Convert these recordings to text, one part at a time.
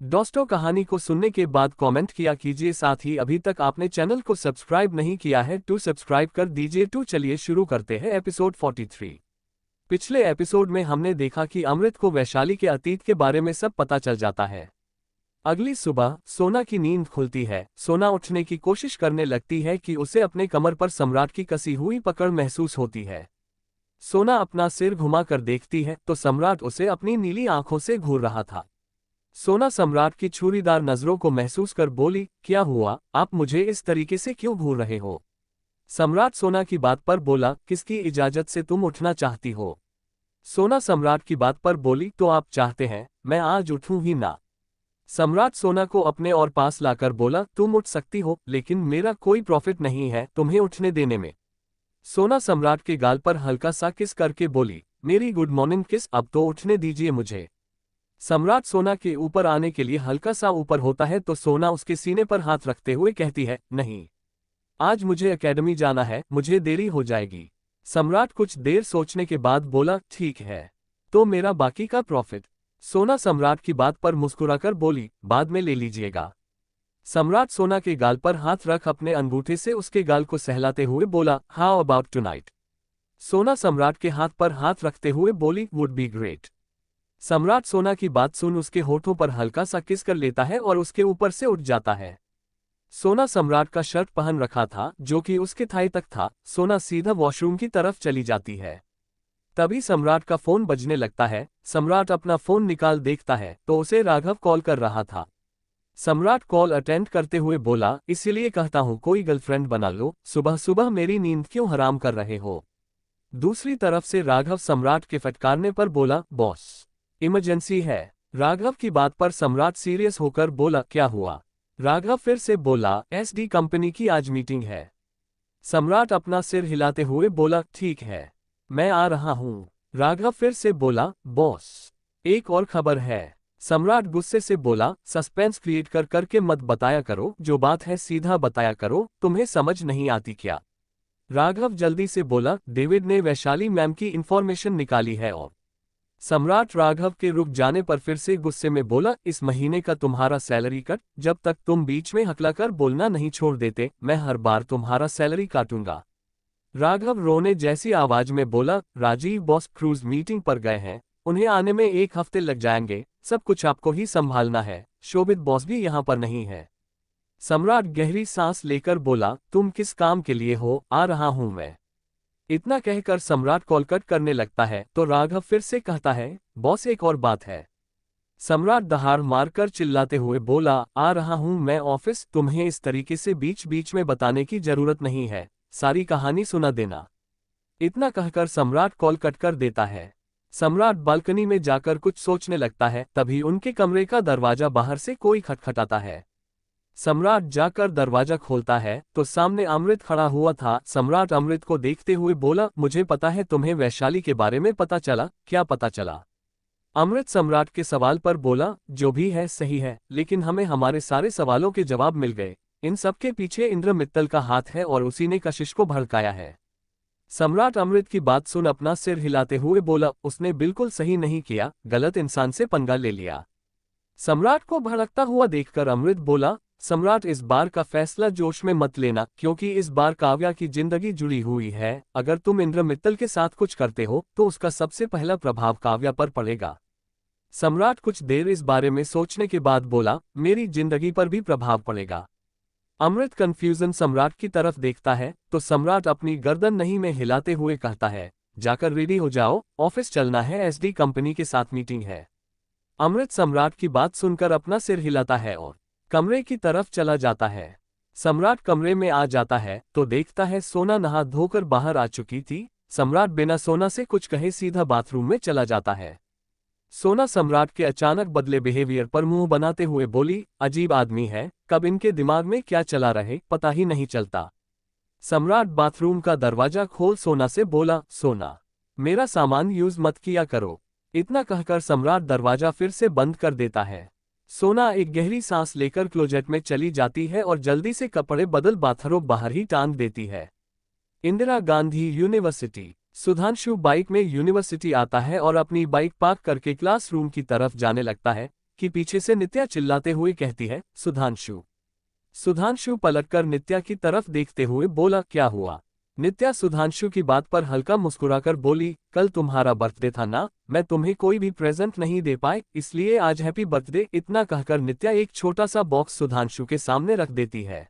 दोस्तों, कहानी को सुनने के बाद कमेंट किया कीजिए। साथ ही अभी तक आपने चैनल को सब्सक्राइब नहीं किया है तो सब्सक्राइब कर दीजिए। तो चलिए शुरू करते हैं एपिसोड 43। पिछले एपिसोड में हमने देखा कि अमृत को वैशाली के अतीत के बारे में सब पता चल जाता है। अगली सुबह सोना की नींद खुलती है। सोना उठने की कोशिश करने लगती है कि उसे अपने कमर पर सम्राट की कसी हुई पकड़ महसूस होती है। सोना अपना सिर घुमाकर देखती है तो सम्राट उसे अपनी नीली आंखों से घूर रहा था। सोना सम्राट की छुरीदार नजरों को महसूस कर बोली, क्या हुआ, आप मुझे इस तरीके से क्यों घूर रहे हो? सम्राट सोना की बात पर बोला, किसकी इजाजत से तुम उठना चाहती हो? सोना सम्राट की बात पर बोली, तो आप चाहते हैं मैं आज उठूं ही ना? सम्राट सोना को अपने और पास लाकर बोला, तुम उठ सकती हो, लेकिन मेरा कोई प्रॉफिट नहीं है तुम्हें उठने देने में। सोना सम्राट के गाल पर हल्का सा किस करके बोली, मेरी गुड मॉर्निंग किस, अब तो उठने दीजिए मुझे। सम्राट सोना के ऊपर आने के लिए हल्का सा ऊपर होता है तो सोना उसके सीने पर हाथ रखते हुए कहती है, नहीं, आज मुझे एकेडमी जाना है, मुझे देरी हो जाएगी। सम्राट कुछ देर सोचने के बाद बोला, ठीक है, तो मेरा बाकी का प्रॉफिट? सोना सम्राट की बात पर मुस्कुराकर बोली, बाद में ले लीजिएगा। सम्राट सोना के गाल पर हाथ रख अपने अंगूठे से उसके गाल को सहलाते हुए बोला, हाउ अबाउट टुनाइट? सोना सम्राट के हाथ पर हाथ रखते हुए बोली, वुड बी ग्रेट। सम्राट सोना की बात सुन उसके होठों पर हल्का सा किस कर लेता है और उसके ऊपर से उठ जाता है। सोना सम्राट का शर्ट पहन रखा था जो कि उसके थाई तक था। सोना सीधा वॉशरूम की तरफ चली जाती है। तभी सम्राट का फोन बजने लगता है। सम्राट अपना फोन निकाल देखता है तो उसे राघव कॉल कर रहा था। सम्राट कॉल अटेंड करते हुए बोला, इसीलिए कहता हूं कोई गर्लफ्रेंड बना लो, सुबह सुबह मेरी नींद क्यों हराम कर रहे हो? दूसरी तरफ से राघव सम्राट के फटकारने पर बोला, बॉस, इमरजेंसी है। राघव की बात पर सम्राट सीरियस होकर बोला, क्या हुआ? राघव फिर से बोला, एसडी कंपनी की आज मीटिंग है। सम्राट अपना सिर हिलाते हुए बोला, ठीक है, मैं आ रहा हूं। राघव फिर से बोला, बॉस, एक और खबर है। सम्राट गुस्से से बोला, सस्पेंस क्रिएट कर करके मत बताया करो, जो बात है सीधा बताया करो, तुम्हें समझ नहीं आती क्या? राघव जल्दी से बोला, डेविड ने वैशाली मैम की इंफॉर्मेशन निकाली है। और सम्राट राघव के रुक जाने पर फिर से गुस्से में बोला, इस महीने का तुम्हारा सैलरी कट, जब तक तुम बीच में हकलाकर बोलना नहीं छोड़ देते मैं हर बार तुम्हारा सैलरी काटूंगा। राघव रोने जैसी आवाज में बोला, राजीव बॉस क्रूज मीटिंग पर गए हैं, उन्हें आने में 1 हफ्ते लग जाएंगे, सब कुछ आपको ही संभालना है, शोभित बॉस भी यहाँ पर नहीं है। सम्राट गहरी सांस लेकर बोला, तुम किस काम के लिए हो? आ रहा हूं मैं। इतना कहकर सम्राट कॉल कट करने लगता है तो राघव फिर से कहता है, बॉस एक और बात है। सम्राट दहाड़ मारकर चिल्लाते हुए बोला, आ रहा हूं मैं ऑफिस, तुम्हें इस तरीके से बीच बीच में बताने की जरूरत नहीं है, सारी कहानी सुना देना। इतना कहकर सम्राट कॉल कट कर देता है। सम्राट बालकनी में जाकर कुछ सोचने लगता है, तभी उनके कमरे का दरवाजा बाहर से कोई खटखटाता है। सम्राट जाकर दरवाजा खोलता है तो सामने अमृत खड़ा हुआ था। सम्राट अमृत को देखते हुए बोला, मुझे पता है तुम्हें वैशाली के बारे में पता चला, क्या पता चला? अमृत सम्राट के सवाल पर बोला, जो भी है सही है, लेकिन हमें हमारे सारे सवालों के जवाब मिल गए। इन सब के पीछे इंद्र मित्तल का हाथ है और उसी ने कशिश को भड़काया है। सम्राट अमृत की बात सुन अपना सिर हिलाते हुए बोला, उसने बिल्कुल सही नहीं किया, गलत इंसान से पंगा ले लिया। सम्राट को भड़कता हुआ देखकर अमृत बोला, सम्राट इस बार का फैसला जोश में मत लेना, क्योंकि इस बार काव्या की जिंदगी जुड़ी हुई है। अगर तुम इंद्र मित्तल के साथ कुछ करते हो तो उसका सबसे पहला प्रभाव काव्या पर पड़ेगा। सम्राट कुछ देर इस बारे में सोचने के बाद बोला, मेरी जिंदगी पर भी प्रभाव पड़ेगा। अमृत कंफ्यूजन सम्राट की तरफ देखता है तो सम्राट अपनी गर्दन नहीं में हिलाते हुए कहता है, जाकर रेडी हो जाओ, ऑफिस चलना है, एसडी कंपनी के साथ मीटिंग है। अमृत सम्राट की बात सुनकर अपना सिर हिलाता है और कमरे की तरफ चला जाता है। सम्राट कमरे में आ जाता है तो देखता है सोना नहा धोकर बाहर आ चुकी थी। सम्राट बिना सोना से कुछ कहे सीधा बाथरूम में चला जाता है। सोना सम्राट के अचानक बदले बिहेवियर पर मुंह बनाते हुए बोली, अजीब आदमी है, कब इनके दिमाग में क्या चला रहे पता ही नहीं चलता। सम्राट बाथरूम का दरवाजा खोल सोना से बोला, सोना, मेरा सामान यूज मत किया करो। इतना कहकर सम्राट दरवाजा फिर से बंद कर देता है। सोना एक गहरी सांस लेकर क्लोजेट में चली जाती है और जल्दी से कपड़े बदल बाथरोब बाहर ही टांग देती है। इंदिरा गांधी यूनिवर्सिटी। सुधांशु बाइक में यूनिवर्सिटी आता है और अपनी बाइक पार्क करके क्लासरूम की तरफ जाने लगता है कि पीछे से नित्या चिल्लाते हुए कहती है, सुधांशु। सुधांशु पलटकर नित्या की तरफ देखते हुए बोला, क्या हुआ? नित्या सुधांशु की बात पर हल्का मुस्कुराकर बोली, कल तुम्हारा बर्थडे था ना, मैं तुम्हें कोई भी प्रेजेंट नहीं दे पाई, इसलिए आज हैप्पी बर्थडे। इतना कहकर नित्या एक छोटा सा बॉक्स सुधांशु के सामने रख देती है।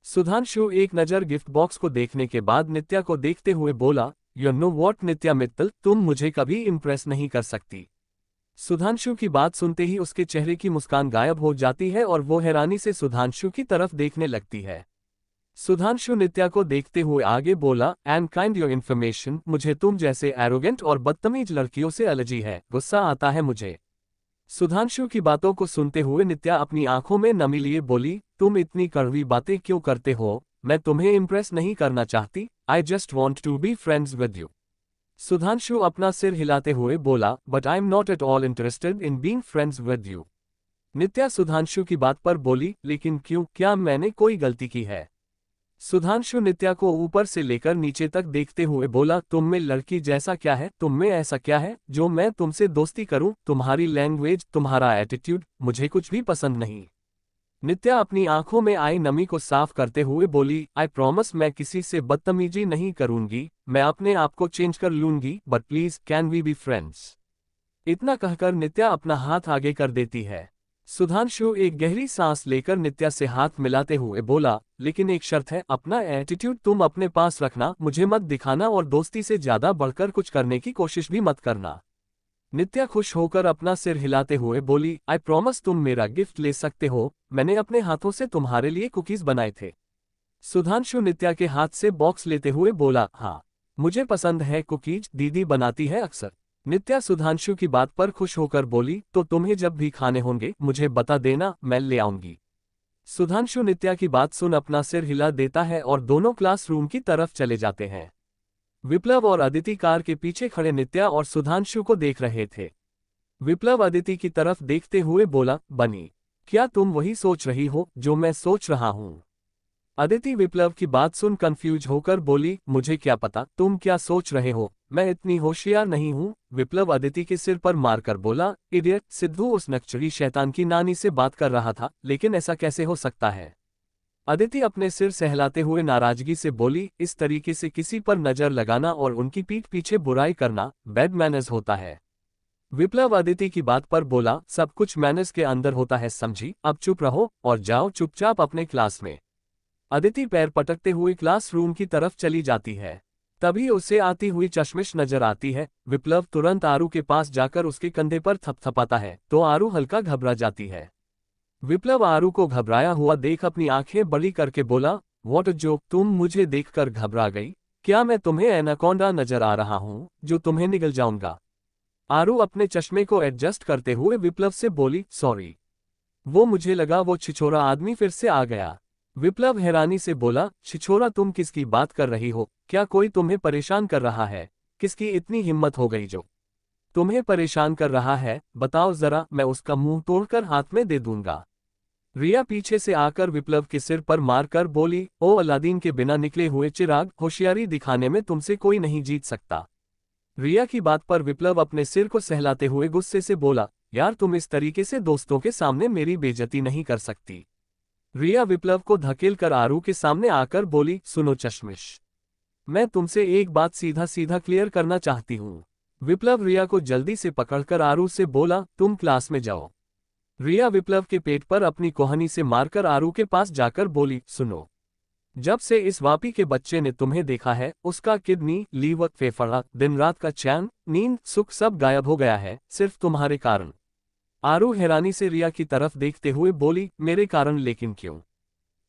सुधांशु एक नज़र गिफ्ट बॉक्स को देखने के बाद नित्या को देखते हुए बोला, यू नो वॉट नित्या मित्तल, तुम मुझे कभी इम्प्रेस नहीं कर सकती। सुधांशु की बात सुनते ही उसके चेहरे की मुस्कान गायब हो जाती है और वो हैरानी से सुधांशु की तरफ देखने लगती है। सुधांशु नित्या को देखते हुए आगे बोला, एंड काइंड योर इन्फॉर्मेशन, मुझे तुम जैसे एरोगेंट और बदतमीज लड़कियों से एलर्जी है, गुस्सा आता है मुझे। सुधांशु की बातों को सुनते हुए नित्या अपनी आंखों में नमी लिए बोली, तुम इतनी कड़वी बातें क्यों करते हो? मैं तुम्हें इम्प्रेस नहीं करना चाहती, I just want to be friends with you. Sudhanshu अपना सिर हिलाते हुए बोला, but I am not at all interested in being friends with you. Nitya Sudhanshu की बात पर बोली, लेकिन क्यों, क्या मैंने कोई गलती की है? सुधांशु नित्या को ऊपर से लेकर नीचे तक देखते हुए बोला, तुम में लड़की जैसा क्या है, तुम में ऐसा क्या है जो मैं तुमसे दोस्ती करूं? तुम्हारी लैंग्वेज, तुम्हारा एटीट्यूड, मुझे कुछ भी पसंद नहीं। नित्या अपनी आंखों में आई नमी को साफ करते हुए बोली, आई प्रॉमिस मैं किसी से बदतमीजी नहीं करूंगी, मैं अपने आप को चेंज कर लूंगी, but please can we be friends. इतना कहकर नित्या अपना हाथ आगे कर देती है। सुधांशु एक गहरी सांस लेकर नित्या से हाथ मिलाते हुए बोला, लेकिन एक शर्त है, अपना एटीट्यूड तुम अपने पास रखना, मुझे मत दिखाना और दोस्ती से ज्यादा बढ़कर कुछ करने की कोशिश भी मत करना। नित्या खुश होकर अपना सिर हिलाते हुए बोली, आई प्रॉमिस तुम मेरा गिफ्ट ले सकते हो, मैंने अपने हाथों से तुम्हारे लिए कुकीज बनाए थे। सुधांशु नित्या के हाथ से बॉक्स लेते हुए बोला, हाँ मुझे पसंद है कुकीज, दीदी बनाती है अक्सर। नित्या सुधांशु की बात पर खुश होकर बोली, तो तुम्हें जब भी खाने होंगे मुझे बता देना, मैं ले आऊंगी। सुधांशु नित्या की बात सुन अपना सिर हिला देता है और दोनों क्लासरूम की तरफ चले जाते हैं। विप्लव और अदिति कार के पीछे खड़े नित्या और सुधांशु को देख रहे थे। विप्लव अदिति की तरफ देखते हुए बोला, बनी, क्या तुम वही सोच रही हो जो मैं सोच रहा हूं? अदिति विप्लव की बात सुन कंफ्यूज होकर बोली, मुझे क्या पता तुम क्या सोच रहे हो, मैं इतनी होशियार नहीं हूं। विप्लव अदिति के सिर पर मारकर बोला, इडियट, सिद्धू उस नक्चरी शैतान की नानी से बात कर रहा था, लेकिन ऐसा कैसे हो सकता है? अदिति अपने सिर सहलाते हुए नाराजगी से बोली, इस तरीके से किसी पर नजर लगाना और उनकी पीठ पीछे बुराई करना बैड मैनर्स होता है। विप्लव अदिति की बात पर बोला, सब कुछ मैनर्स के अंदर होता है, समझी? अब चुप रहो और जाओ चुपचाप अपने क्लास में। अदिति पैर पटकते हुए क्लासरूम की तरफ चली जाती है। तभी उसे आती हुई चश्मिश नजर आती है। विप्लव तुरंत आरू के पास जाकर उसके कंधे पर थपथपाता है तो आरू हल्का घबरा जाती है। विप्लव आरू को घबराया हुआ देख अपनी आंखें बड़ी करके बोला, व्हाट अ जोक, तुम मुझे देखकर घबरा गई? क्या मैं तुम्हें एनाकोंडा नजर आ रहा हूं जो तुम्हें निगल जाऊंगा? आरू अपने चश्मे को एडजस्ट करते हुए विप्लव से बोली, सॉरी, वो मुझे लगा वो छिछोरा आदमी फिर से आ गया। विप्लव हैरानी से बोला, छिछोरा, तुम किसकी बात कर रही हो? क्या कोई तुम्हें परेशान कर रहा है? किसकी इतनी हिम्मत हो गई जो तुम्हें परेशान कर रहा है? बताओ जरा, मैं उसका मुंह तोड़कर हाथ में दे दूंगा। रिया पीछे से आकर विप्लव के सिर पर मारकर बोली, ओ अलादीन के बिना निकले हुए चिराग, होशियारी दिखाने में तुमसे कोई नहीं जीत सकता। रिया की बात पर विप्लव अपने सिर को सहलाते हुए गुस्से से बोला, यार तुम इस तरीके से दोस्तों के सामने मेरी बेइज्जती नहीं कर सकती। रिया विप्लव को धकेल कर आरू के सामने आकर बोली, सुनो चश्मिश, मैं तुमसे एक बात सीधा सीधा क्लियर करना चाहती हूँ। विप्लव रिया को जल्दी से पकड़कर आरू से बोला, तुम क्लास में जाओ। रिया विप्लव के पेट पर अपनी कोहनी से मारकर आरू के पास जाकर बोली, सुनो, जब से इस वापी के बच्चे ने तुम्हें देखा है, उसका किडनी, लीवर, फेफड़ा, दिन रात का चैन, नींद, सुख सब गायब हो गया है, सिर्फ तुम्हारे कारण। आरू हैरानी से रिया की तरफ देखते हुए बोली, मेरे कारण? लेकिन क्यों?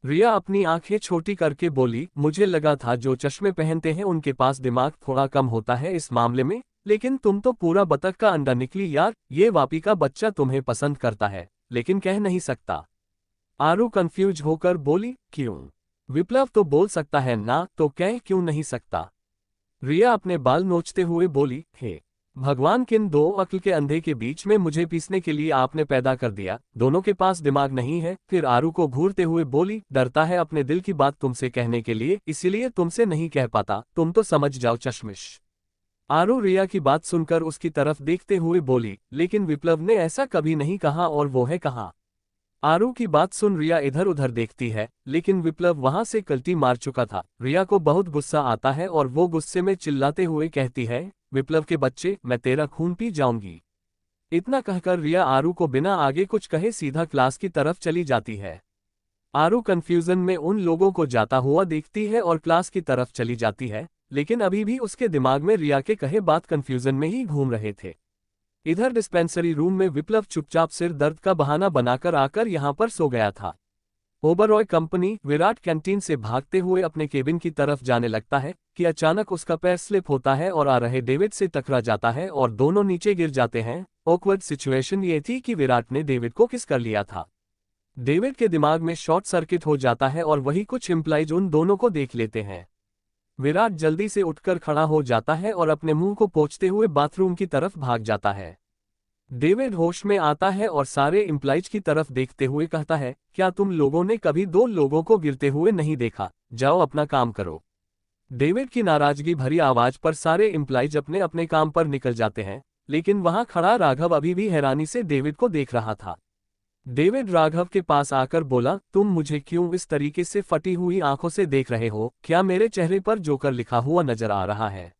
रिया अपनी आंखें छोटी करके बोली, मुझे लगा था जो चश्मे पहनते हैं उनके पास दिमाग थोड़ा कम होता है इस मामले में, लेकिन तुम तो पूरा बतख का अंडा निकली यार। ये वापी का बच्चा तुम्हें पसंद करता है लेकिन कह नहीं सकता। आरू कंफ्यूज होकर बोली, क्यों? विप्लव तो बोल सकता है ना, तो कह क्यों नहीं सकता? रिया अपने बाल नोचते हुए बोली, हे भगवान, किन दो अक्ल के अंधे के बीच में मुझे पीसने के लिए आपने पैदा कर दिया, दोनों के पास दिमाग नहीं है। फिर आरू को घूरते हुए बोली, डरता है अपने दिल की बात तुमसे कहने के लिए, इसीलिए तुमसे नहीं कह पाता, तुम तो समझ जाओ चश्मिश। आरू रिया की बात सुनकर उसकी तरफ देखते हुए बोली, लेकिन विप्लव ने ऐसा कभी नहीं कहा और वो है कहाँ। आरू की बात सुन रिया इधर उधर देखती है, लेकिन विप्लव वहां से कल्टी मार चुका था। रिया को बहुत गुस्सा आता है और वो गुस्से में चिल्लाते हुए कहती है, विप्लव के बच्चे, मैं तेरा खून पी जाऊंगी। इतना कहकर रिया आरू को बिना आगे कुछ कहे सीधा क्लास की तरफ चली जाती है। आरू कंफ्यूजन में उन लोगों को जाता हुआ देखती है और क्लास की तरफ चली जाती है, लेकिन अभी भी उसके दिमाग में रिया के कहे बात कंफ्यूजन में ही घूम रहे थे। इधर डिस्पेंसरी रूम में विप्लव चुपचाप सिर दर्द का बहाना बनाकर आकर यहां पर सो गया था। ओबरॉय कंपनी विराट कैंटीन से भागते हुए अपने केबिन की तरफ जाने लगता है कि अचानक उसका पैर स्लिप होता है और आ रहे डेविड से टकरा जाता है और दोनों नीचे गिर जाते हैं। ऑकवर्ड सिचुएशन ये थी कि विराट ने डेविड को किस कर लिया था। डेविड के दिमाग में शॉर्ट सर्किट हो जाता है और वही कुछ एम्प्लॉइज उन दोनों को देख लेते हैं। विराट जल्दी से उठकर खड़ा हो जाता है और अपने मुंह को पोंछते हुए बाथरूम की तरफ भाग जाता है। डेविड होश में आता है और सारे एम्प्लॉइज की तरफ देखते हुए कहता है, क्या तुम लोगों ने कभी दो लोगों को गिरते हुए नहीं देखा? जाओ अपना काम करो। डेविड की नाराजगी भरी आवाज पर सारे एम्प्लॉइज अपने अपने काम पर निकल जाते हैं, लेकिन वहां खड़ा राघव अभी भी हैरानी से डेविड को देख रहा था। डेविड राघव के पास आकर बोला, तुम मुझे क्यों इस तरीके से फटी हुई आंखों से देख रहे हो? क्या मेरे चेहरे पर जोकर लिखा हुआ नजर आ रहा है?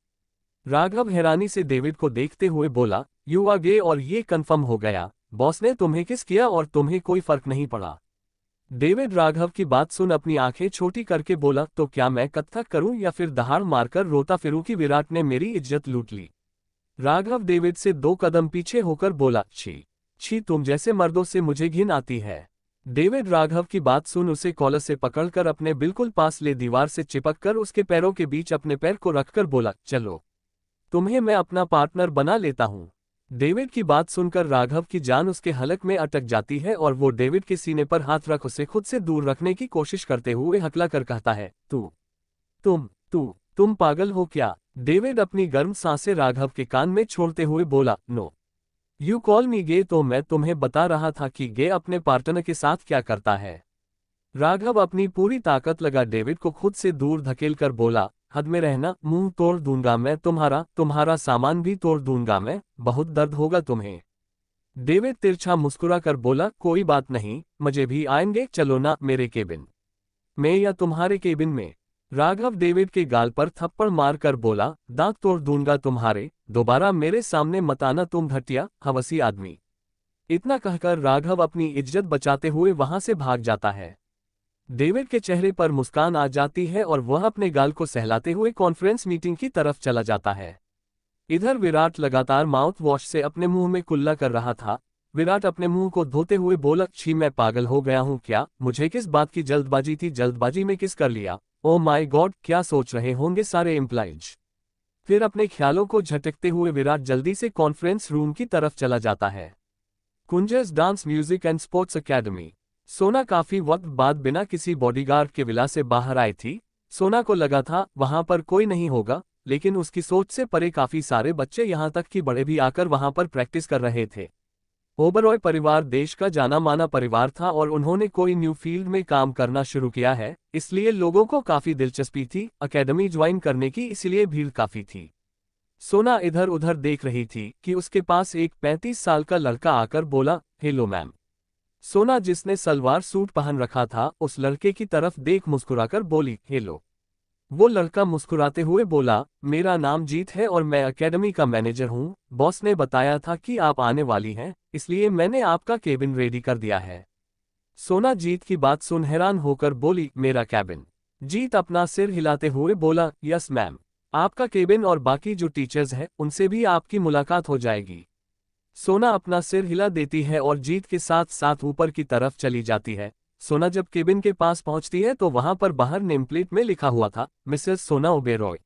राघव हैरानी से डेविड को देखते हुए बोला, यू आर गे और ये कंफर्म हो गया। बॉस ने तुम्हें किस किया और तुम्हें कोई फर्क नहीं पड़ा। डेविड राघव की बात सुन अपनी आंखें छोटी करके बोला, तो क्या मैं कत्थक करूं या फिर दहाड़ मारकर रोता फिरूं कि विराट ने मेरी इज्जत लूट ली? राघव डेविड से 2 कदम पीछे होकर बोला, छी छी, तुम जैसे मर्दों से मुझे घिन आती है। डेविड राघव की बात सुन उसे कॉलर से पकड़कर अपने बिल्कुल पास ले दीवार से चिपक कर उसके पैरों के बीच अपने पैर को रखकर बोला, चलो तुम्हें मैं अपना पार्टनर बना लेता हूं। डेविड की बात सुनकर राघव की जान उसके हलक में अटक जाती है और वो डेविड के सीने पर हाथ रख उसे खुद से दूर रखने की कोशिश करते हुए हकला कर कहता है, तुम पागल हो क्या? डेविड अपनी गर्म सांसें राघव के कान में छोड़ते हुए बोला, नो यू कॉल मी गे तो मैं तुम्हें बता रहा था कि गे अपने पार्टनर के साथ क्या करता है। राघव अपनी पूरी ताकत लगा डेविड को खुद से दूर धकेल कर बोला, हद में रहना, मुंह तोड़ दूंगा मैं तुम्हारा सामान भी तोड़ दूंगा मैं, बहुत दर्द होगा तुम्हें। डेविड तिरछा मुस्कुरा कर बोला, कोई बात नहीं, मुझे भी आएंगे, चलो ना मेरे केबिन में या तुम्हारे केबिन में। राघव डेविड के गाल पर थप्पड़ मारकर बोला, दांत तोड़ दूंगा तुम्हारे, दोबारा मेरे सामने मत आना तुम घटिया हवसी आदमी। इतना कहकर राघव अपनी इज्जत बचाते हुए वहां से भाग जाता है। डेविड के चेहरे पर मुस्कान आ जाती है और वह अपने गाल को सहलाते हुए कॉन्फ्रेंस मीटिंग की तरफ चला जाता है। इधर विराट लगातार माउथ वॉश से अपने मुंह में कुल्ला कर रहा था। विराट अपने मुंह को धोते हुए बोला, छी मैं पागल हो गया हूं क्या? मुझे किस बात की जल्दबाजी थी? जल्दबाजी में किस कर लिया? ओ माय गॉड, क्या सोच रहे होंगे सारे एम्प्लॉइज? फिर अपने ख्यालों को झटकते हुए विराट जल्दी से कॉन्फ्रेंस रूम की तरफ चला जाता है। Kunjar's dance music and sports academy. Sona काफी वक्त बाद बिना किसी बॉडीगार्ड के विला से बाहर आई थी। सोना को लगा था वहां पर कोई नहीं होगा, लेकिन उसकी सोच से परे काफी सारे बच्चे यहां तक कि बड़े भी आकर वहां पर प्रैक्टिस कर रहे थे। ओबरॉय परिवार देश का जाना माना परिवार था और उन्होंने कोई न्यू फील्ड में काम करना शुरू किया है, इसलिए लोगों को काफी दिलचस्पी थी अकेडमी ज्वाइन करने की, इसलिए भीड़ काफी थी। सोना इधर उधर देख रही थी कि उसके पास एक 35 साल का लड़का आकर बोला, हेलो मैम। सोना जिसने सलवार सूट पहन रखा था उस लड़के की तरफ देख मुस्कुराकर बोली, हेलो। वो लड़का मुस्कुराते हुए बोला, मेरा नाम जीत है और मैं एकेडमी का मैनेजर हूँ। बॉस ने बताया था कि आप आने वाली हैं, इसलिए मैंने आपका केबिन रेडी कर दिया है। सोना जीत की बात सुन हैरान होकर बोली, मेरा केबिन? जीत अपना सिर हिलाते हुए बोला, यस मैम, आपका केबिन और बाकी जो टीचर्स हैं उनसे भी आपकी मुलाकात हो जाएगी। सोना अपना सिर हिला देती है और जीत के साथ साथ ऊपर की तरफ चली जाती है। सोना जब केबिन के पास पहुंचती है तो वहां पर बाहर नेम प्लेट में लिखा हुआ था, मिसेस सोना ओबेरॉय।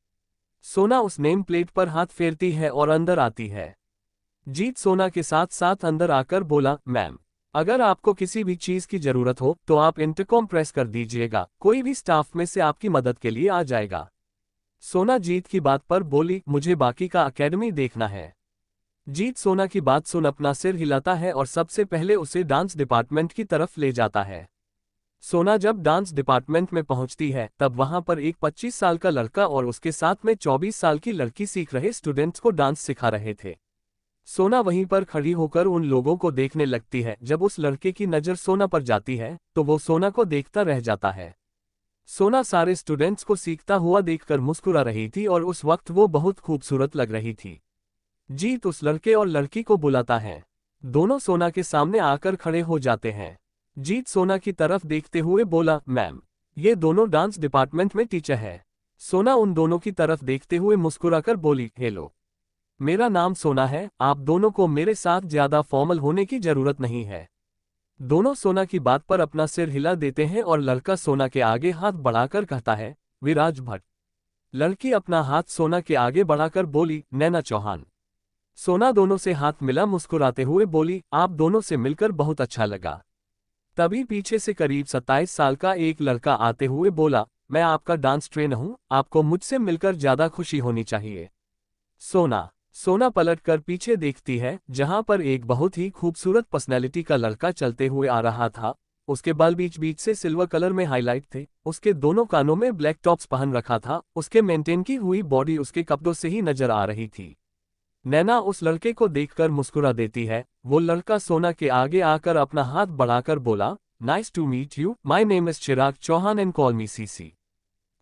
सोना उस नेम प्लेट पर हाथ फेरती है और अंदर आती है। जीत सोना के साथ साथ अंदर आकर बोला, मैम, अगर आपको किसी भी चीज की जरूरत हो तो आप इंटरकॉम प्रेस कर दीजिएगा, कोई भी स्टाफ में से आपकी मदद के लिए आ जाएगा। सोना जीत की बात पर बोली, मुझे बाकी का एकेडमी देखना है। जीत सोना की बात सुन अपना सिर हिलाता है और सबसे पहले उसे डांस डिपार्टमेंट की तरफ ले जाता है। सोना जब डांस डिपार्टमेंट में पहुंचती है तब वहां पर एक 25 साल का लड़का और उसके साथ में 24 साल की लड़की सीख रहे स्टूडेंट्स को डांस सिखा रहे थे। सोना वहीं पर खड़ी होकर उन लोगों को देखने लगती है। जब उस लड़के की नज़र सोना पर जाती है तो वो सोना को देखता रह जाता है। सोना सारे स्टूडेंट्स को सीखता हुआ देखकर मुस्कुरा रही थी और उस वक्त वो बहुत खूबसूरत लग रही थी। जीत उस लड़के और लड़की को बुलाता है। दोनों सोना के सामने आकर खड़े हो जाते हैं। जीत सोना की तरफ देखते हुए बोला, मैम, ये दोनों डांस डिपार्टमेंट में टीचर है। सोना उन दोनों की तरफ देखते हुए मुस्कुराकर बोली, हेलो, मेरा नाम सोना है, आप दोनों को मेरे साथ ज्यादा फॉर्मल होने की जरूरत नहीं है। दोनों सोना की बात पर अपना सिर हिला देते हैं और लड़का सोना के आगे हाथ बढ़ाकर कहता है, विराज भट्ट। लड़की अपना हाथ सोना के आगे बढ़ाकर बोली, नैना चौहान। सोना दोनों से हाथ मिला मुस्कुराते हुए बोली, आप दोनों से मिलकर बहुत अच्छा लगा। तभी पीछे से करीब 27 साल का एक लड़का आते हुए बोला, मैं आपका डांस ट्रेनर हूं, आपको मुझसे मिलकर ज्यादा खुशी होनी चाहिए। सोना पलटकर पीछे देखती है जहां पर एक बहुत ही खूबसूरत पर्सनैलिटी का लड़का चलते हुए आ रहा था। उसके बाल बीच बीच से सिल्वर कलर में हाईलाइट थे, उसके दोनों कानों में ब्लैक टॉप्स पहन रखा था, उसके मेंटेन की हुई बॉडी उसके कपड़ों से ही नजर आ रही थी। नैना उस लड़के को देखकर मुस्कुरा देती है। वो लड़का सोना के आगे आकर अपना हाथ बढ़ाकर बोला, nice to meet you, my name is Chirag Chauhan and call me CC.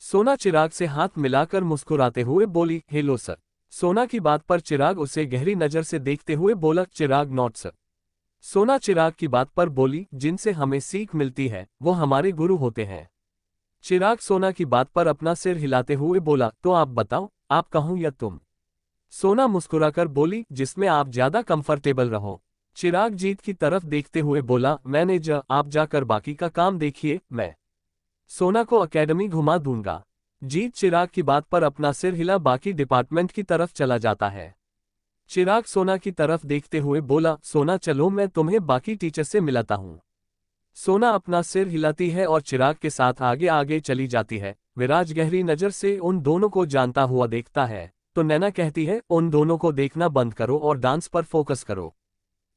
Sona Chirag से हाथ मिलाकर मुस्कुराते हुए बोली, हेलो सर। सोना की बात पर चिराग उसे गहरी नजर से देखते हुए बोला, चिराग नॉट सर। सोना चिराग की बात पर बोली, जिनसे हमें सीख मिलती है वो हमारे गुरु होते हैं। चिराग सोना की बात पर अपना सिर हिलाते हुए बोला, तो आप बताओ, आप कहूं या तुम? सोना मुस्कुराकर बोली, जिसमें आप ज्यादा कंफर्टेबल रहो। चिराग जीत की तरफ देखते हुए बोला, मैनेजर, आप जाकर बाकी का काम देखिए, मैं सोना को एकेडमी घुमा दूंगा। जीत चिराग की बात पर अपना सिर हिला बाकी डिपार्टमेंट की तरफ चला जाता है। चिराग सोना की तरफ देखते हुए बोला, सोना चलो मैं तुम्हें बाकी टीचर से मिलाता हूं। सोना अपना सिर हिलाती है और चिराग के साथ आगे आगे चली जाती है। विराज गहरी नजर से उन दोनों को जानता हुआ देखता है तो नैना कहती है, उन दोनों को देखना बंद करो और डांस पर फोकस करो।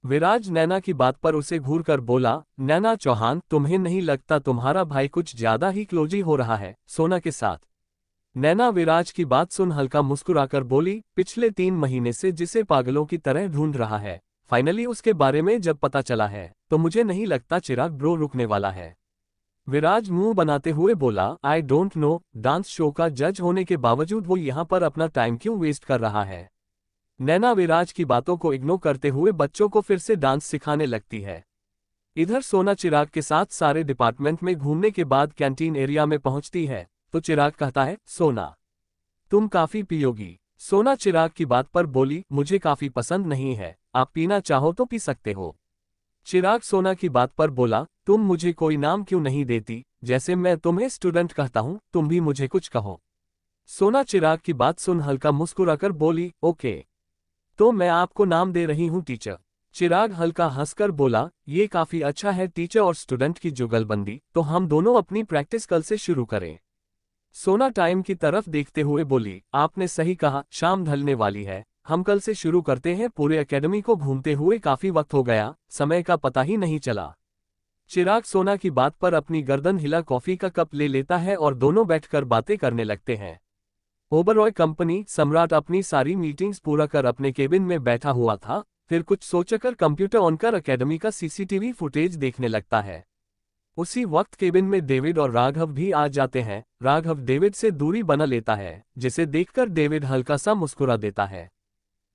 विराज नैना की बात पर उसे घूरकर बोला, नैना चौहान, तुम्हें नहीं लगता तुम्हारा भाई कुछ ज्यादा ही क्लोजी हो रहा है सोना के साथ? नैना विराज की बात सुन हल्का मुस्कुराकर बोली, पिछले 3 महीने से जिसे पागलों की तरह ढूंढ रहा है, फाइनली उसके बारे में जब पता चला है तो मुझे नहीं लगता चिराग ब्रो रुकने वाला है। विराज मुंह बनाते हुए बोला, I don't know, dance show का जज होने के बावजूद वो यहाँ पर अपना टाइम क्यों वेस्ट कर रहा है? नैना विराज की बातों को इग्नोर करते हुए बच्चों को फिर से डांस सिखाने लगती है। इधर सोना चिराग के साथ सारे डिपार्टमेंट में घूमने के बाद कैंटीन एरिया में पहुंचती है तो चिराग कहता है, सोना, तुम काफी पियोगी? सोना चिराग की बात पर बोली, मुझे काफी पसंद नहीं है, आप पीना चाहो तो पी सकते हो। चिराग सोना की बात पर बोला, तुम मुझे कोई नाम क्यों नहीं देती? जैसे मैं तुम्हें स्टूडेंट कहता हूं, तुम भी मुझे कुछ कहो। सोना चिराग की बात सुन हल्का मुस्कुराकर बोली, ओके, तो मैं आपको नाम दे रही हूं टीचर। चिराग हल्का हंसकर बोला, ये काफी अच्छा है, टीचर और स्टूडेंट की जुगलबंदी, तो हम दोनों अपनी प्रैक्टिस कल से शुरू करें। सोना टाइम की तरफ देखते हुए बोली, आपने सही कहा, शाम ढलने वाली है, हम कल से शुरू करते हैं। पूरे एकेडमी को घूमते हुए काफी वक्त हो गया, समय का पता ही नहीं चला। चिराग सोना की बात पर अपनी गर्दन हिला कॉफी का कप ले लेता है और दोनों बैठकर बातें करने लगते हैं। ओबरॉय कंपनी सम्राट अपनी सारी मीटिंग्स पूरा कर अपने केबिन में बैठा हुआ था, फिर कुछ सोचकर कंप्यूटर ऑन कर एकेडमी का सीसीटीवी फुटेज देखने लगता है। उसी वक्त केबिन में डेविड और राघव भी आ जाते हैं। राघव डेविड से दूरी बना लेता है, जिसे देखकर डेविड हल्का सा मुस्कुरा देता है।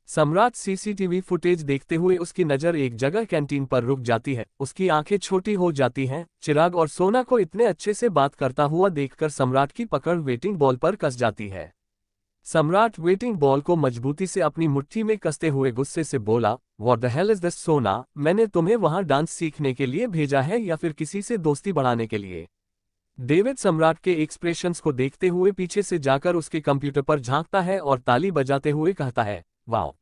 सम्राट सीसीटीवी फुटेज देखते हुए उसकी नज़र एक जगह कैंटीन पर रुक जाती है। उसकी आंखें छोटी हो जाती हैं। चिराग और सोना को इतने अच्छे से बात करता हुआ देखकर सम्राट की पकड़ वेटिंग बॉल पर कस जाती है। सम्राट वेटिंग बॉल को मजबूती से अपनी मुट्ठी में कसते हुए गुस्से से बोला, what the hell is this सोना, मैंने तुम्हें वहां डांस सीखने के लिए भेजा है या फिर किसी से दोस्ती बढ़ाने के लिए? डेविड सम्राट के एक्सप्रेशंस को देखते हुए पीछे से जाकर उसके कंप्यूटर पर झांकता है और ताली बजाते हुए कहता है, वाओ,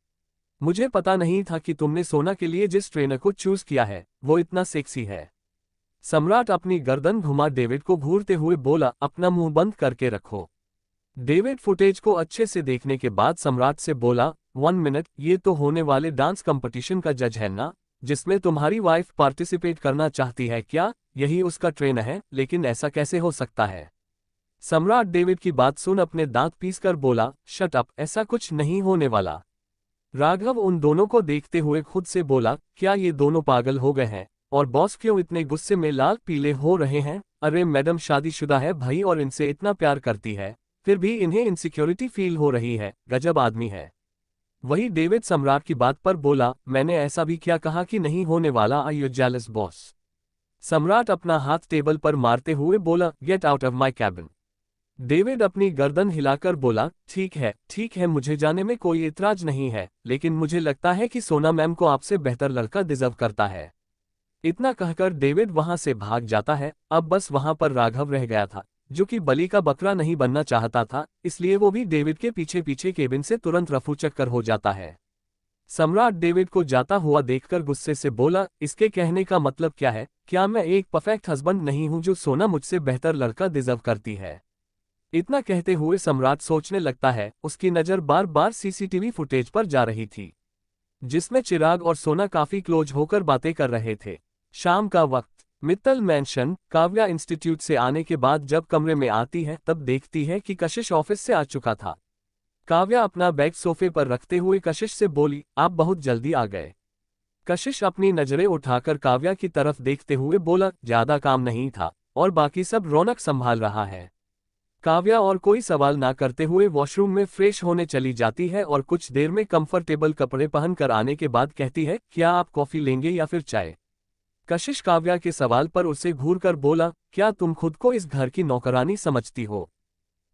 मुझे पता नहीं था कि तुमने सोना के लिए जिस ट्रेनर को चूज किया है वो इतना सेक्सी है। सम्राट अपनी गर्दन घुमा डेविड को घूरते हुए बोला, अपना मुंह बंद करके रखो। डेविड फुटेज को अच्छे से देखने के बाद सम्राट से बोला, 1 मिनट, ये तो होने वाले डांस कंपटीशन का जज है ना, जिसमें तुम्हारी वाइफ पार्टिसिपेट करना चाहती है क्या? यही उसका ट्रेन है, लेकिन ऐसा कैसे हो सकता है? सम्राट डेविड की बात सुन अपने दांत पीसकर बोला, शट अप, ऐसा कुछ नहीं होने वाला। राघव उन दोनों को देखते हुए खुद से बोला, क्या ये दोनों पागल हो गए हैं? और बॉस क्यों इतने गुस्से में लाल पीले हो रहे हैं? अरे मैडम शादीशुदा है भाई और इनसे इतना प्यार करती है, फिर भी इन्हें इनसिक्योरिटी फील हो रही है, गजब आदमी है। वही डेविड सम्राट की बात पर बोला, मैंने ऐसा भी क्या कहा कि नहीं होने वाला? आई यू जेलस बॉस? सम्राट अपना हाथ टेबल पर मारते हुए बोला, get out of my cabin. David अपनी गर्दन हिलाकर बोला, ठीक है, मुझे जाने में कोई इतराज नहीं है, लेकिन मुझे लगता है कि सोना मैम को आपसे बेहतर लड़का डिजर्व करता है। इतना कहकर डेविड वहां से भाग जाता है। अब बस वहां पर राघव रह गया था, जो कि बलि का बकरा नहीं बनना चाहता था, इसलिए वो भी डेविड के पीछे पीछे केबिन से तुरंत रफू चक्कर हो जाता है। सम्राट डेविड को जाता हुआ देखकर गुस्से से बोला, इसके कहने का मतलब क्या है? क्या मैं एक परफेक्ट हस्बैंड नहीं हूं जो सोना मुझसे बेहतर लड़का डिजर्व करती है? इतना कहते हुए सम्राट सोचने लगता है। उसकी नजर बार बार सीसीटीवी फुटेज पर जा रही थी, जिसमें चिराग और सोना काफी क्लोज होकर बातें कर रहे थे। शाम का वक्त, मित्तल मैंशन। काव्या इंस्टीट्यूट से आने के बाद जब कमरे में आती है तब देखती है कि कशिश ऑफिस से आ चुका था। काव्या अपना बैग सोफे पर रखते हुए कशिश से बोली, आप बहुत जल्दी आ गए। कशिश अपनी नजरें उठाकर काव्या की तरफ देखते हुए बोला, ज्यादा काम नहीं था और बाकी सब रौनक संभाल रहा है। काव्या और कोई सवाल ना करते हुए वॉशरूम में फ्रेश होने चली जाती है और कुछ देर में कंफर्टेबल कपड़े पहनकर आने के बाद कहती है, क्या आप कॉफी लेंगे या फिर चाय? कशिश काव्या के सवाल पर उसे घूरकर बोला, क्या तुम खुद को इस घर की नौकरानी समझती हो?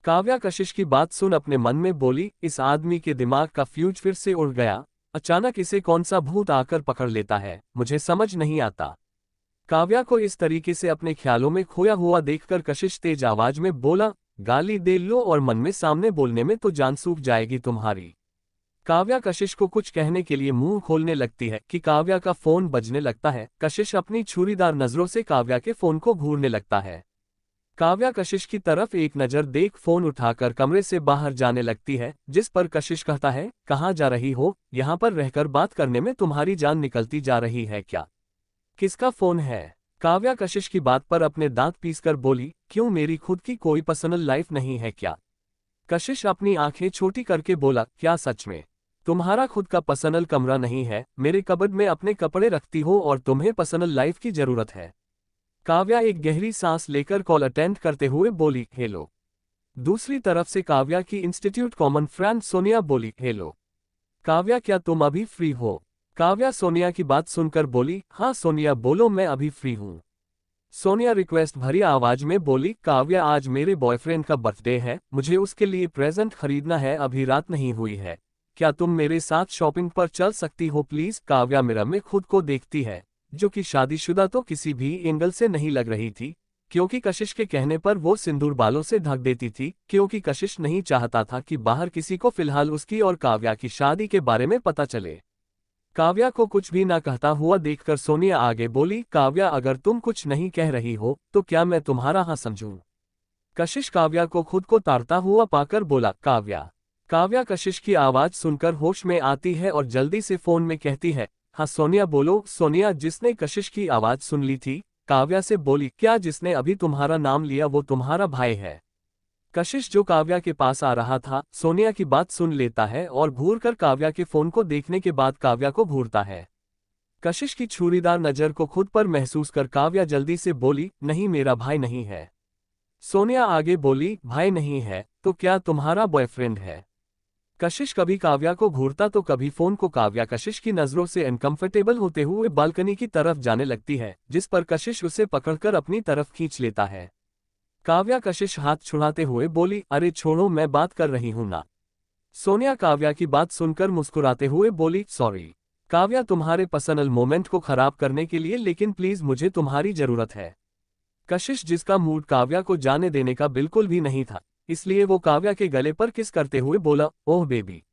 काव्या कशिश की बात सुन अपने मन में बोली, इस आदमी के दिमाग का फ्यूज फिर से उड़ गया। अचानक इसे कौन सा भूत आकर पकड़ लेता है, मुझे समझ नहीं आता। काव्या को इस तरीके से अपने ख्यालों में खोया हुआ देखकर कशिश तेज आवाज में बोला, गाली दे लो और मन में सामने बोलने में तो जान सूख जाएगी तुम्हारी। काव्या कशिश को कुछ कहने के लिए मुंह खोलने लगती है कि काव्या का फोन बजने लगता है। कशिश अपनी छुरीदार नजरों से काव्या के फोन को घूरने लगता है। काव्या कशिश की तरफ एक नजर देख फोन उठाकर कमरे से बाहर जाने लगती है, जिस पर कशिश कहता है, कहाँ जा रही हो? यहाँ पर रहकर बात करने में तुम्हारी जान निकलती जा रही है क्या? किसका फोन है? काव्या कशिश की बात पर अपने दांत पीसकर बोली, क्यों, मेरी खुद की कोई पर्सनल लाइफ नहीं है क्या? कशिश अपनी आंखें छोटी करके बोला, क्या सच में तुम्हारा खुद का पर्सनल कमरा नहीं है? मेरे कबर्ड में अपने कपड़े रखती हो और तुम्हें पर्सनल लाइफ की जरूरत है? काव्या एक गहरी सांस लेकर कॉल अटेंड करते हुए बोली, हेलो। दूसरी तरफ से काव्या की इंस्टीट्यूट कॉमन फ्रेंड सोनिया बोली, हेलो काव्या, क्या तुम अभी फ्री हो? काव्या सोनिया की बात सुनकर बोली, हाँ सोनिया बोलो, मैं अभी फ्री हूँ। सोनिया रिक्वेस्ट भरी आवाज में बोली, काव्या आज मेरे बॉयफ्रेंड का बर्थडे है, मुझे उसके लिए प्रेजेंट खरीदना है, अभी रात नहीं हुई है, क्या तुम मेरे साथ शॉपिंग पर चल सकती हो प्लीज? काव्या मिरर में खुद को देखती है, जो कि शादीशुदा तो किसी भी एंगल से नहीं लग रही थी, क्योंकि कशिश के कहने पर वो सिंदूर बालों से ढक देती थी, क्योंकि कशिश नहीं चाहता था कि बाहर किसी को फिलहाल उसकी और काव्या की शादी के बारे में पता चले। काव्या को कुछ भी ना कहता हुआ देखकर सोनिया आगे बोली, काव्या अगर तुम कुछ नहीं कह रही हो तो क्या मैं तुम्हारा हाँ समझूं? कशिश काव्या को खुद को ताड़ता हुआ पाकर बोला, काव्या। काव्या कशिश की आवाज सुनकर होश में आती है और जल्दी से फोन में कहती है, हाँ सोनिया बोलो। सोनिया, जिसने कशिश की आवाज सुन ली थी, काव्या से बोली, क्या जिसने अभी तुम्हारा नाम लिया वो तुम्हारा भाई है? कशिश, जो काव्या के पास आ रहा था, सोनिया की बात सुन लेता है और घूरकर काव्या के फोन को देखने के बाद काव्या को घूरता है। कशिश की छुरीदार नजर को खुद पर महसूस कर काव्या जल्दी से बोली, नहीं मेरा भाई नहीं है। सोनिया आगे बोली, भाई नहीं है तो क्या तुम्हारा बॉयफ्रेंड है? कशिश कभी काव्या को घूरता तो कभी फोन को। काव्या कशिश की नजरों से अनकंफर्टेबल होते हुए बालकनी की तरफ जाने लगती है, जिस पर कशिश उसे पकड़कर अपनी तरफ खींच लेता है। काव्या कशिश हाथ छुड़ाते हुए बोली, अरे छोड़ो, मैं बात कर रही हूं ना। सोनिया काव्या की बात सुनकर मुस्कुराते हुए बोली, सॉरी काव्या तुम्हारे पर्सनल मोमेंट को खराब करने के लिए, लेकिन प्लीज मुझे तुम्हारी जरूरत है। कशिश, जिसका मूड काव्या को जाने देने का बिल्कुल भी नहीं था, इसलिए वो काव्या के गले पर किस करते हुए बोला, ओह बेबी,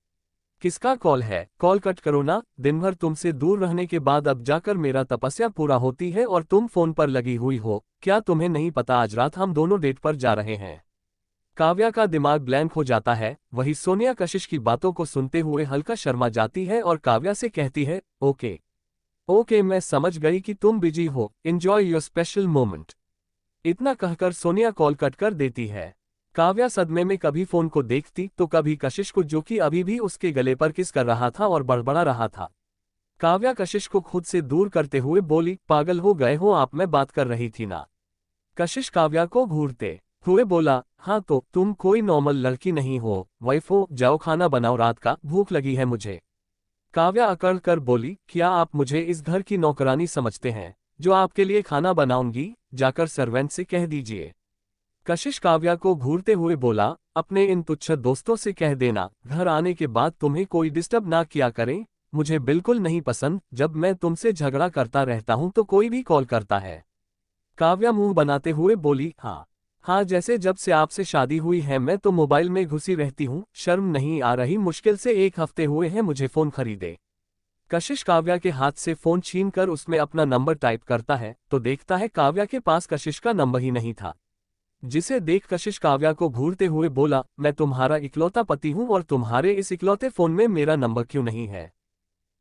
किसका कॉल है? कॉल कट करो ना, दिन भर तुमसे दूर रहने के बाद अब जाकर मेरा तपस्या पूरा होती है और तुम फोन पर लगी हुई हो। क्या तुम्हें नहीं पता आज रात हम दोनों डेट पर जा रहे हैं? काव्या का दिमाग ब्लैंक हो जाता है। वही सोनिया कशिश की बातों को सुनते हुए हल्का शर्मा जाती है और काव्या से कहती है, ओके ओके, मैं समझ गई कि तुम बिजी हो, एंजॉय योर स्पेशल मोमेंट। इतना कहकर सोनिया कॉल कट कर देती है। काव्या सदमे में कभी फोन को देखती तो कभी कशिश को, जो कि अभी भी उसके गले पर किस कर रहा था और बड़बड़ा रहा था। काव्या कशिश को खुद से दूर करते हुए बोली, पागल हो गए हो आप, मैं बात कर रही थी ना। कशिश काव्या को घूरते हुए बोला, हाँ तो तुम कोई नॉर्मल लड़की नहीं हो, वाइफ हो, जाओ खाना बनाओ, रात का भूख लगी है मुझे। काव्या अकड़ कर बोली, क्या आप मुझे इस घर की नौकरानी समझते हैं जो आपके लिए खाना बनाऊंगी? जाकर सर्वेंट से कह दीजिए। कशिश काव्या को घूरते हुए बोला, अपने इन तुच्छ दोस्तों से कह देना घर आने के बाद तुम्हें कोई डिस्टर्ब ना किया करें। मुझे बिल्कुल नहीं पसंद जब मैं तुमसे झगड़ा करता रहता हूं तो कोई भी कॉल करता है। काव्या मुंह बनाते हुए बोली, हाँ हाँ, जैसे जब से आपसे शादी हुई है मैं तो मोबाइल में घुसी रहती हूँ, शर्म नहीं आ रही? मुश्किल से 1 हफ्ते हुए हैं मुझे फोन खरीदे। कशिश काव्या के हाथ से फोन छीनकर उसमें अपना नंबर टाइप करता है तो देखता है काव्या के पास कशिश का नंबर ही नहीं था। जिसे देख कशिश काव्या को घूरते हुए बोला, मैं तुम्हारा इकलौता पति हूं और तुम्हारे इस इकलौते फोन में मेरा नंबर क्यों नहीं है?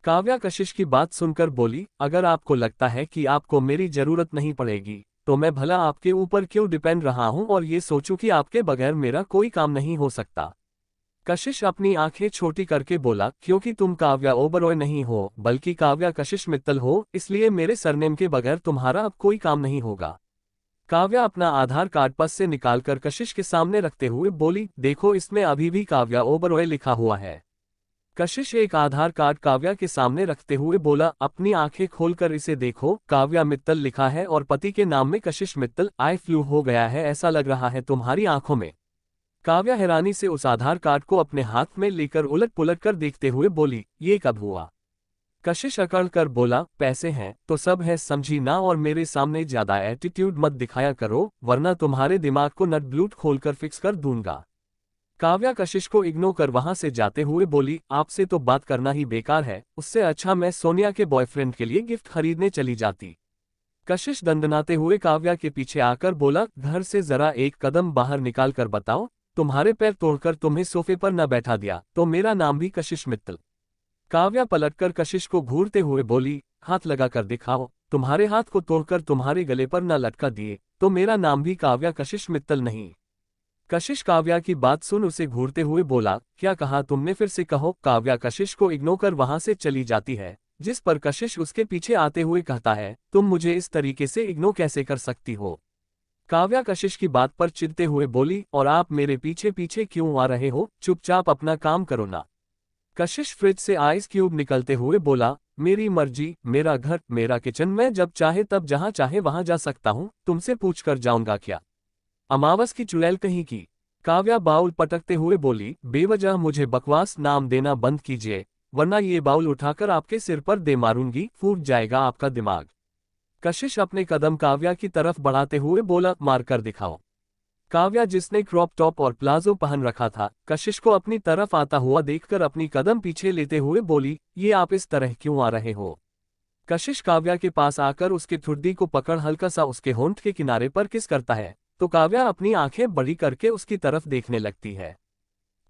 काव्या कशिश की बात सुनकर बोली, अगर आपको लगता है कि आपको मेरी जरूरत नहीं पड़ेगी तो मैं भला आपके ऊपर क्यों डिपेंड रहा हूं और ये सोचूं कि आपके बगैर मेरा कोई काम नहीं हो सकता। कशिश अपनी आंखें छोटी करके बोला, क्योंकि तुम काव्या ओबरॉय नहीं हो बल्कि काव्या कशिश मित्तल हो, इसलिए मेरे सरनेम के बगैर तुम्हारा अब कोई काम नहीं होगा। काव्या अपना आधार कार्ड पस से निकालकर कशिश के सामने रखते हुए बोली, देखो इसमें अभी भी काव्या ओबरॉय लिखा हुआ है। कशिश एक आधार कार्ड काव्या के सामने रखते हुए बोला, अपनी आंखें खोलकर इसे देखो, काव्या मित्तल लिखा है और पति के नाम में कशिश मित्तल। आई फ्लू हो गया है ऐसा लग रहा है तुम्हारी आंखों में। काव्या हैरानी से उस आधार कार्ड को अपने हाथ में लेकर उलट पुलट कर देखते हुए बोली, ये कब हुआ? कशिश अकड़ कर बोला, पैसे हैं तो सब है समझी ना, और मेरे सामने ज्यादा एटीट्यूड मत दिखाया करो वरना तुम्हारे दिमाग को नट ब्लूट खोलकर फिक्स कर दूंगा। काव्या कशिश को इग्नोर कर वहां से जाते हुए बोली, आपसे तो बात करना ही बेकार है, उससे अच्छा मैं सोनिया के बॉयफ्रेंड के लिए गिफ्ट खरीदने चली जाती। कशिश दंदनाते हुए काव्या के पीछे आकर बोला, घर से जरा एक कदम बाहर निकाल कर बताओ, तुम्हारे पैर तोड़कर तुम्हें सोफे पर न बैठा दिया तो मेरा नाम भी कशिश मित्तल। काव्या पलटकर कशिश को घूरते हुए बोली, हाथ लगा कर दिखाओ, तुम्हारे हाथ को तोड़कर तुम्हारे गले पर न लटका दिए तो मेरा नाम भी काव्या कशिश मित्तल नहीं। कशिश काव्या की बात सुन उसे घूरते हुए बोला, क्या कहा तुमने? फिर से कहो। काव्या कशिश को इग्नोर कर वहां से चली जाती है, जिस पर कशिश उसके पीछे आते हुए कहता है, तुम मुझे इस तरीके से इग्नोर कैसे कर सकती हो? काव्या कशिश की बात पर चिढ़ते हुए बोली, और आप मेरे पीछे पीछे क्यों आ रहे हो? चुपचाप अपना काम करो ना। कशिश फ्रिज से आइस क्यूब निकलते हुए बोला, मेरी मर्जी, मेरा घर, मेरा किचन, मैं जब चाहे तब जहां चाहे वहां जा सकता हूं, तुमसे पूछ कर जाऊंगा क्या? अमावस की चुड़ैल कहीं की। काव्या बाउल पटकते हुए बोली, बेवजह मुझे बकवास नाम देना बंद कीजिए वरना ये बाउल उठाकर आपके सिर पर दे मारूंगी, फूट जाएगा आपका दिमाग। कशिश अपने कदम काव्या की तरफ बढ़ाते हुए बोला, मार कर दिखाओ। काव्या, जिसने क्रॉप टॉप और प्लाजो पहन रखा था, कशिश को अपनी तरफ आता हुआ देखकर अपनी कदम पीछे लेते हुए बोली, ये आप इस तरह क्यों आ रहे हो? कशिश काव्या के पास आकर उसके ठुड्डी को पकड़ हल्का सा उसके होंठ के किनारे पर किस करता है तो काव्या अपनी आंखें बड़ी करके उसकी तरफ देखने लगती है।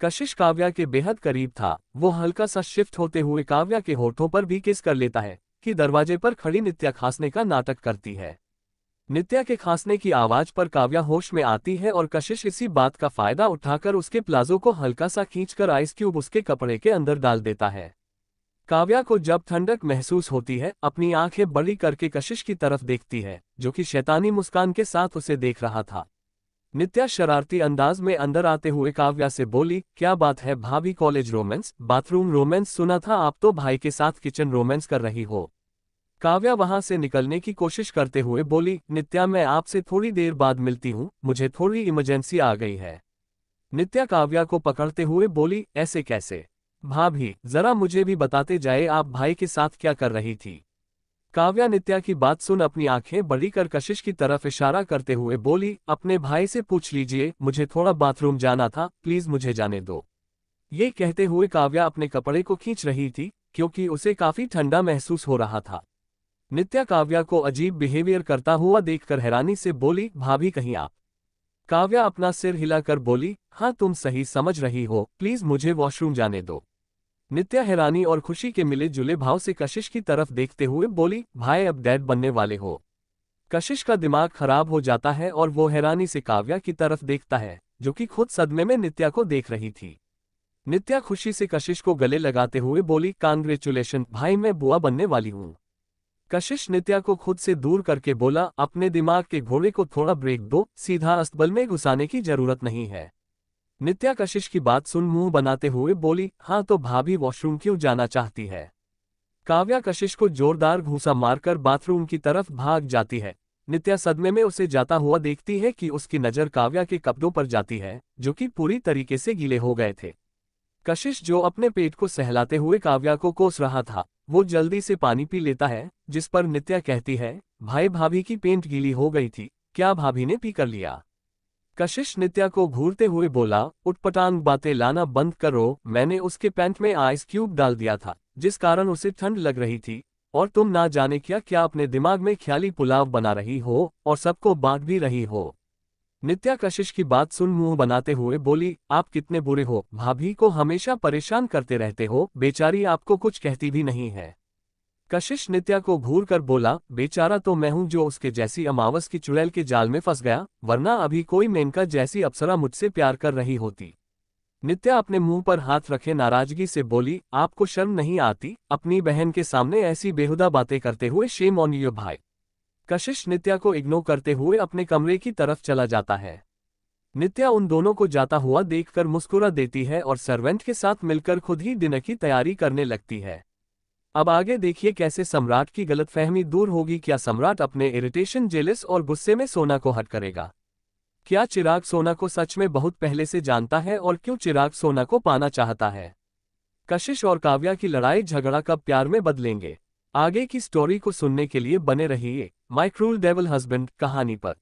कशिश काव्या के बेहद करीब था, वो हल्का सा शिफ्ट होते हुए काव्या के होठों पर भी किस कर लेता है कि दरवाजे पर खड़ी नित्या खांसने का नाटक करती है। नित्या के खांसने की आवाज पर काव्या होश में आती है और कशिश इसी बात का फायदा उठाकर उसके प्लाजो को हल्का सा खींचकर आइस क्यूब उसके कपड़े के अंदर डाल देता है। काव्या को जब ठंडक महसूस होती है, अपनी आंखें बड़ी करके कशिश की तरफ देखती है, जो कि शैतानी मुस्कान के साथ उसे देख रहा था। नित्या शरारती अंदाज में अंदर आते हुए काव्या से बोली, क्या बात है भाभी, कॉलेज रोमांस, बाथरूम रोमांस सुना था आप तो भाई के साथ किचन रोमांस कर रही हो। काव्या वहां से निकलने की कोशिश करते हुए बोली, नित्या मैं आपसे थोड़ी देर बाद मिलती हूँ, मुझे थोड़ी इमरजेंसी आ गई है। नित्या काव्या को पकड़ते हुए बोली, ऐसे कैसे? भाभी जरा मुझे भी बताते जाए आप भाई के साथ क्या कर रही थी? काव्या नित्या की बात सुन अपनी आंखें बड़ी कर कशिश की तरफ इशारा करते हुए बोली, अपने भाई से पूछ लीजिए, मुझे थोड़ा बाथरूम जाना था, प्लीज मुझे जाने दो। ये कहते हुए काव्या अपने कपड़े को खींच रही थी क्योंकि उसे काफी ठंडा महसूस हो रहा था। नित्या काव्या को अजीब बिहेवियर करता हुआ देखकर हैरानी से बोली, भाभी कहीं आप? काव्या अपना सिर हिलाकर बोली, हाँ तुम सही समझ रही हो, प्लीज मुझे वॉशरूम जाने दो। नित्या हैरानी और खुशी के मिले जुले भाव से कशिश की तरफ देखते हुए बोली, भाई अब डैड बनने वाले हो। कशिश का दिमाग खराब हो जाता है और वो हैरानी से काव्या की तरफ देखता है, जो कि खुद सदमे में नित्या को देख रही थी। नित्या खुशी से कशिश को गले लगाते हुए बोली, कांग्रेचुलेशन भाई, मैं बुआ बनने वाली हूँ। कशिश नित्या को खुद से दूर करके बोला, अपने दिमाग के घोड़े को थोड़ा ब्रेक दो, सीधा अस्तबल में घुसाने की जरूरत नहीं है। नित्या कशिश की बात सुन मुंह बनाते हुए बोली, हाँ तो भाभी वॉशरूम क्यों जाना चाहती है। काव्या कशिश को जोरदार घूंसा मारकर बाथरूम की तरफ भाग जाती है। नित्या सदमे में उसे जाता हुआ देखती है कि उसकी नज़र काव्या के कपड़ों पर जाती है, जो कि पूरी तरीके से गीले हो गए थे। कशिश, जो अपने पेट को सहलाते हुए काव्या को कोस रहा था, वो जल्दी से पानी पी लेता है, जिस पर नित्या कहती है, भाई भाभी की पेंट गीली हो गई थी, क्या भाभी ने पी कर लिया। कशिश नित्या को घूरते हुए बोला, उटपटांग बातें लाना बंद करो, मैंने उसके पैंट में आइस क्यूब डाल दिया था, जिस कारण उसे ठंड लग रही थी, और तुम ना जाने क्या क्या अपने दिमाग में ख्याली पुलाव बना रही हो और सबको बांट भी रही हो। नित्या कशिश की बात सुन मुंह बनाते हुए बोली, आप कितने बुरे हो, भाभी को हमेशा परेशान करते रहते हो, बेचारी आपको कुछ कहती भी नहीं है। कशिश नित्या को घूर कर बोला, बेचारा तो मैं हूं जो उसके जैसी अमावस की चुड़ैल के जाल में फंस गया, वरना अभी कोई मेनका जैसी अप्सरा मुझसे प्यार कर रही होती। नित्या अपने मुंह पर हाथ रखे नाराजगी से बोली, आपको शर्म नहीं आती अपनी बहन के सामने ऐसी बेहुदा बातें करते हुए, शेम ऑन यू भाई। कशिश नित्या को इग्नोर करते हुए अपने कमरे की तरफ चला जाता है। नित्या उन दोनों को जाता हुआ देखकर मुस्कुरा देती है और सर्वेंट के साथ मिलकर खुद ही डिनर की तैयारी करने लगती है। अब आगे देखिए कैसे सम्राट की गलतफहमी दूर होगी। क्या सम्राट अपने इरिटेशन, जेलस और गुस्से में सोना को हट करेगा? क्या चिराग सोना को सच में बहुत पहले से जानता है और क्यों चिराग सोना को पाना चाहता है? कशिश और काव्या की लड़ाई झगड़ा कब प्यार में बदलेंगे? आगे की स्टोरी को सुनने के लिए बने रहिए माय क्रूल डेविल हस्बैंड कहानी पर।